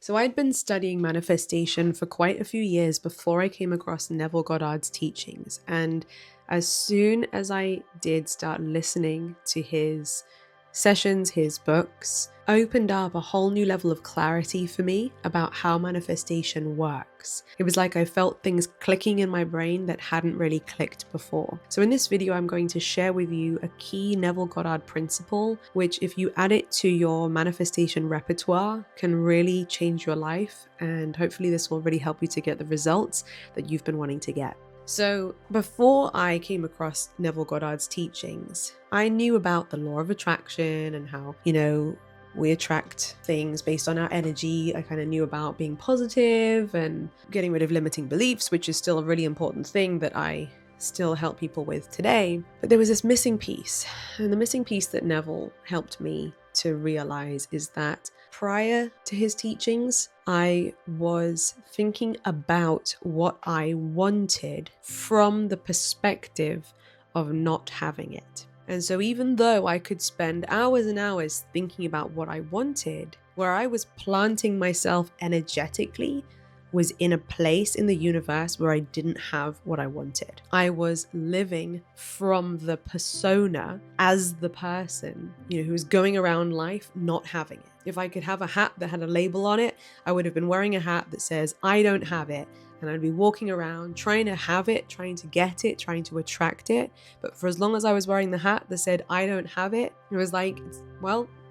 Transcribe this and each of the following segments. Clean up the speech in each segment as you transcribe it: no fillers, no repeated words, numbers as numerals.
So I'd been studying manifestation for quite a few years before I came across Neville Goddard's teachings. And as soon as I did start listening to his sessions, his books, opened up a whole new level of clarity for me about how manifestation works. It was like I felt things clicking in my brain that hadn't really clicked before. So in this video, I'm going to share with you a key Neville Goddard principle, which if you add it to your manifestation repertoire, can really change your life. And hopefully this will really help you to get the results that you've been wanting to get. So before I came across Neville Goddard's teachings, I knew about the law of attraction and how, we attract things based on our energy. I kind of knew about being positive and getting rid of limiting beliefs, which is still a really important thing that I still help people with today. But there was this missing piece. And the missing piece that Neville helped me to realize is that prior to his teachings, I was thinking about what I wanted from the perspective of not having it. And so even though I could spend hours and hours thinking about what I wanted, where I was planting myself energetically was in a place in the universe where I didn't have what I wanted. I was living from the persona as the person, who was going around life not having it. If I could have a hat that had a label on it, I would have been wearing a hat that says, I don't have it. And I'd be walking around trying to have it, trying to get it, trying to attract it. But for as long as I was wearing the hat that said, I don't have it, it was like,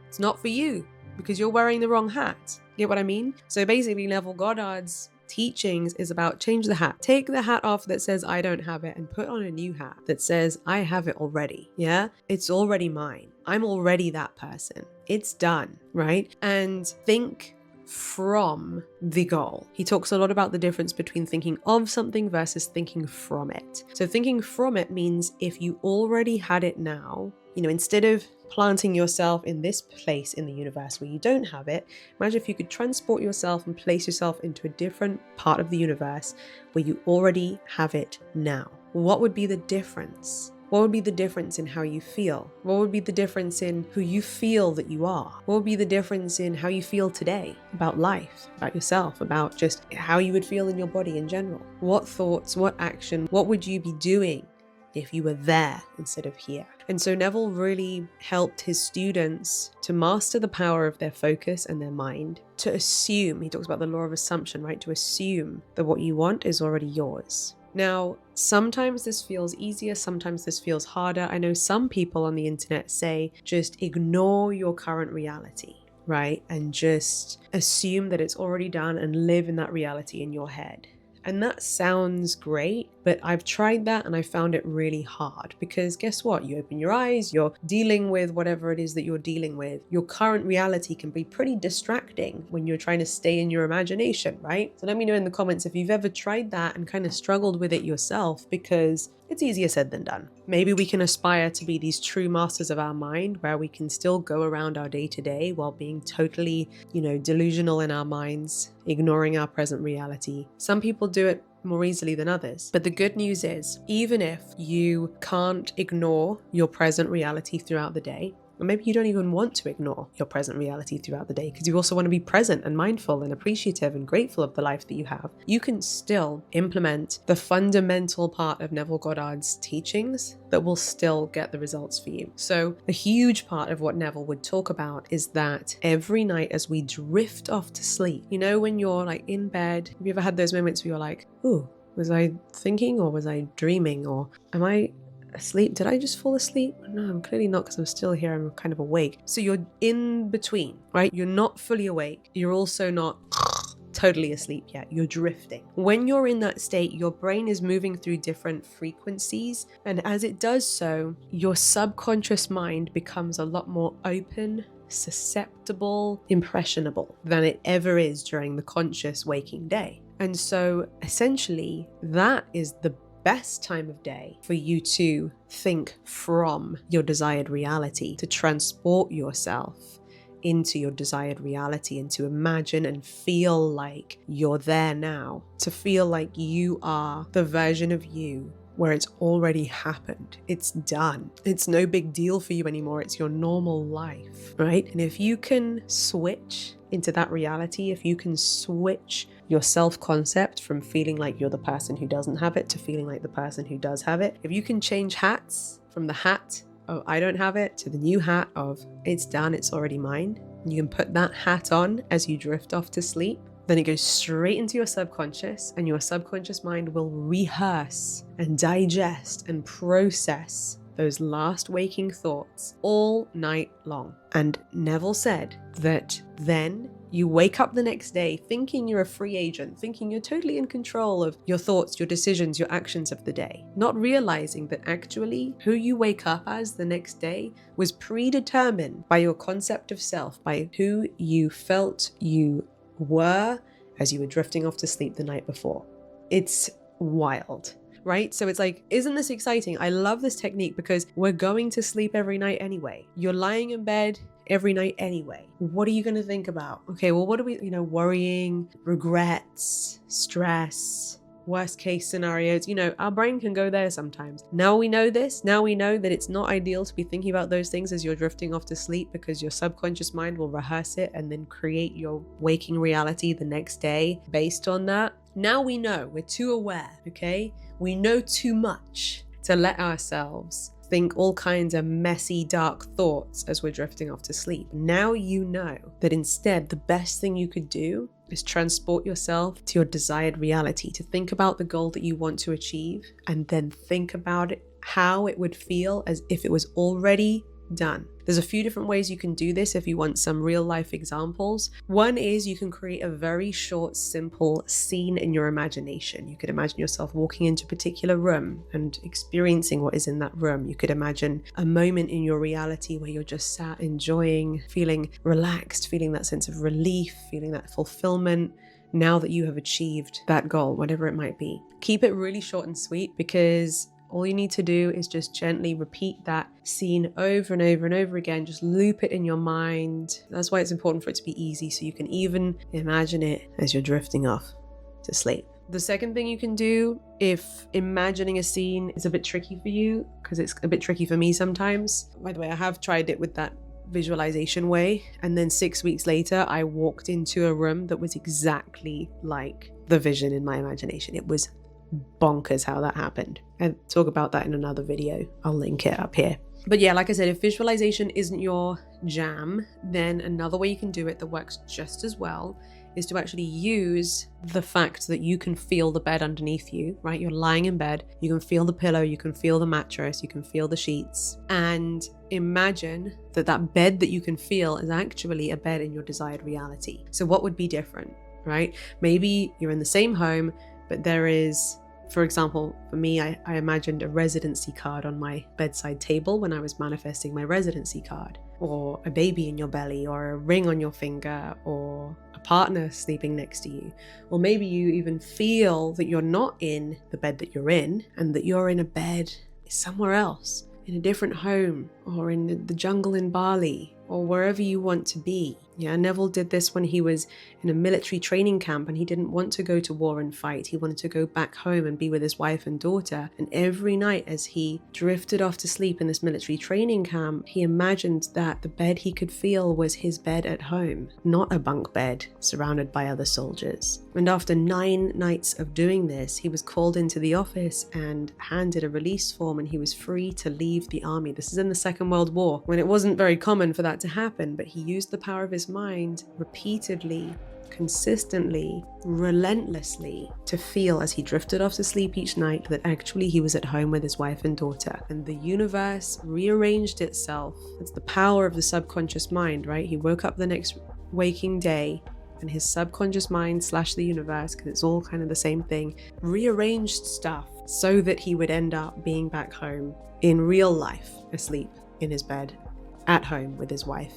it's not for you because you're wearing the wrong hat. Get what I mean? So basically Neville Goddard's teachings is about change the hat. Take the hat off that says I don't have it and put on a new hat that says I have it already. Yeah? It's already mine. I'm already that person. It's done, right? And think from the goal. He talks a lot about the difference between thinking of something versus thinking from it. So thinking from it means if you already had it now, instead of planting yourself in this place in the universe where you don't have it, imagine if you could transport yourself and place yourself into a different part of the universe where you already have it now. What would be the difference? What would be the difference in how you feel? What would be the difference in who you feel that you are? What would be the difference in how you feel today about life, about yourself, about just how you would feel in your body in general? What thoughts, what action, what would you be doing if you were there instead of here? And so Neville really helped his students to master the power of their focus and their mind, to assume, he talks about the law of assumption, right? To assume that what you want is already yours. Now, sometimes this feels easier, sometimes this feels harder. I know some people on the internet say, just ignore your current reality, right? And just assume that it's already done and live in that reality in your head. And that sounds great, but I've tried that and I found it really hard because guess what? You open your eyes, you're dealing with whatever it is that you're dealing with. Your current reality can be pretty distracting when you're trying to stay in your imagination, right? So let me know in the comments if you've ever tried that and kind of struggled with it yourself, because it's easier said than done. Maybe we can aspire to be these true masters of our mind where we can still go around our day to day while being totally, delusional in our minds, ignoring our present reality. Some people do it more easily than others. But the good news is, even if you can't ignore your present reality throughout the day, or maybe you don't even want to ignore your present reality throughout the day because you also want to be present and mindful and appreciative and grateful of the life that you have, you can still implement the fundamental part of Neville Goddard's teachings that will still get the results for you. So a huge part of what Neville would talk about is that every night as we drift off to sleep, when you're like in bed, have you ever had those moments where you're like, ooh, was I thinking or was I dreaming, or am I asleep? Did I just fall asleep? No, I'm clearly not, because I'm still here. I'm kind of awake. So you're in between, right? You're not fully awake. You're also not totally asleep yet. You're drifting. When you're in that state, your brain is moving through different frequencies. And as it does so, your subconscious mind becomes a lot more open, susceptible, impressionable than it ever is during the conscious waking day. And so essentially, that is the best time of day for you to think from your desired reality, to transport yourself into your desired reality and to imagine and feel like you're there now, to feel like you are the version of you where it's already happened. It's done. It's no big deal for you anymore. It's your normal life, right? And if you can switch into that reality, if you can switch your self-concept from feeling like you're the person who doesn't have it to feeling like the person who does have it, if you can change hats from the hat of I don't have it to the new hat of it's done, it's already mine, and you can put that hat on as you drift off to sleep, then it goes straight into your subconscious, and your subconscious mind will rehearse and digest and process those last waking thoughts all night long. And Neville said that then you wake up the next day thinking you're a free agent, thinking you're totally in control of your thoughts, your decisions, your actions of the day, not realizing that actually who you wake up as the next day was predetermined by your concept of self, by who you felt you were as you were drifting off to sleep the night before. It's wild, right? So it's like, isn't this exciting? I love this technique because we're going to sleep every night anyway. You're lying in bed every night anyway. What are you going to think about? Okay, well, what are we, worrying, regrets, stress, worst case scenarios, our brain can go there sometimes. Now we know this. Now we know that it's not ideal to be thinking about those things as you're drifting off to sleep, because your subconscious mind will rehearse it and then create your waking reality the next day based on that. Now we know, we're too aware, okay? We know too much to let ourselves think all kinds of messy, dark thoughts as we're drifting off to sleep. Now you know that instead the best thing you could do is transport yourself to your desired reality, to think about the goal that you want to achieve, and then think about it, how it would feel as if it was already done. There's a few different ways you can do this if you want some real life examples. One is you can create a very short, simple scene in your imagination. You could imagine yourself walking into a particular room and experiencing what is in that room. You could imagine a moment in your reality where you're just sat enjoying, feeling relaxed, feeling that sense of relief, feeling that fulfillment now that you have achieved that goal, whatever it might be. Keep it really short and sweet, because all you need to do is just gently repeat that scene over and over and over again. Just loop it in your mind. That's why it's important for it to be easy, so you can even imagine it as you're drifting off to sleep. The second thing you can do, if imagining a scene is a bit tricky for you, because it's a bit tricky for me sometimes. By the way, I have tried it with that visualization way, and then 6 weeks later I walked into a room that was exactly like the vision in my imagination. It was bonkers how that happened. I talk about that in another video. I'll link it up here. But yeah, like I said, if visualization isn't your jam, then another way you can do it that works just as well is to actually use the fact that you can feel the bed underneath you, right? You're lying in bed, you can feel the pillow, you can feel the mattress, you can feel the sheets, and imagine that that bed that you can feel is actually a bed in your desired reality. So what would be different, right? Maybe you're in the same home, but there is, for example, for me, I imagined a residency card on my bedside table when I was manifesting my residency card, or a baby in your belly, or a ring on your finger, or a partner sleeping next to you. Or maybe you even feel that you're not in the bed that you're in, and that you're in a bed somewhere else, in a different home, or in the jungle in Bali, or wherever you want to be. Yeah, Neville did this when he was in a military training camp and he didn't want to go to war and fight. He wanted to go back home and be with his wife and daughter. And every night as he drifted off to sleep in this military training camp, he imagined that the bed he could feel was his bed at home, not a bunk bed surrounded by other soldiers. And after 9 nights of doing this, he was called into the office and handed a release form, and he was free to leave the army. This is in the Second World War, when it wasn't very common for that to happen, but he used the power of his mind repeatedly, consistently, relentlessly to feel as he drifted off to sleep each night that actually he was at home with his wife and daughter. And the universe rearranged itself. It's the power of the subconscious mind, right? He woke up the next waking day and his subconscious mind / the universe, because it's all kind of the same thing, rearranged stuff so that he would end up being back home in real life, asleep in his bed at home with his wife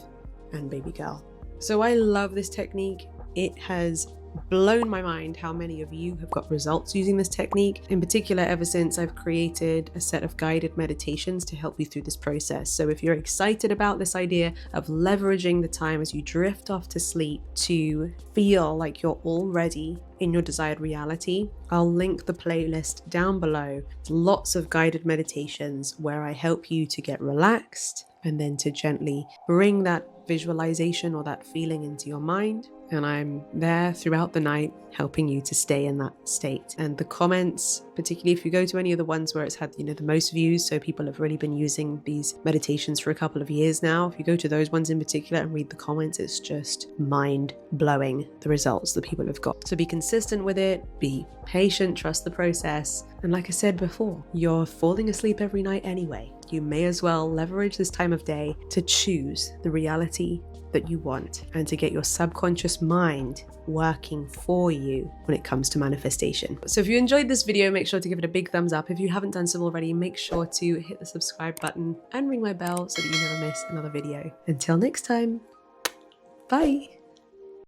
and baby girl. So I love this technique. It has blown my mind how many of you have got results using this technique, in particular ever since I've created a set of guided meditations to help you through this process. So if you're excited about this idea of leveraging the time as you drift off to sleep to feel like you're already in your desired reality, I'll link the playlist down below. Lots of guided meditations where I help you to get relaxed and then to gently bring that visualization or that feeling into your mind. And I'm there throughout the night helping you to stay in that state. And the comments, particularly if you go to any of the ones where it's had, the most views, so people have really been using these meditations for a couple of years now. If you go to those ones in particular and read the comments, it's just mind blowing, the results that people have got. So be consistent with it, be patient, trust the process. And like I said before, you're falling asleep every night anyway. You may as well leverage this time of day to choose the reality that you want and to get your subconscious mind working for you when it comes to manifestation. So if you enjoyed this video, make sure to give it a big thumbs up. If you haven't done so already, make sure to hit the subscribe button and ring my bell so that you never miss another video. Until next time, bye.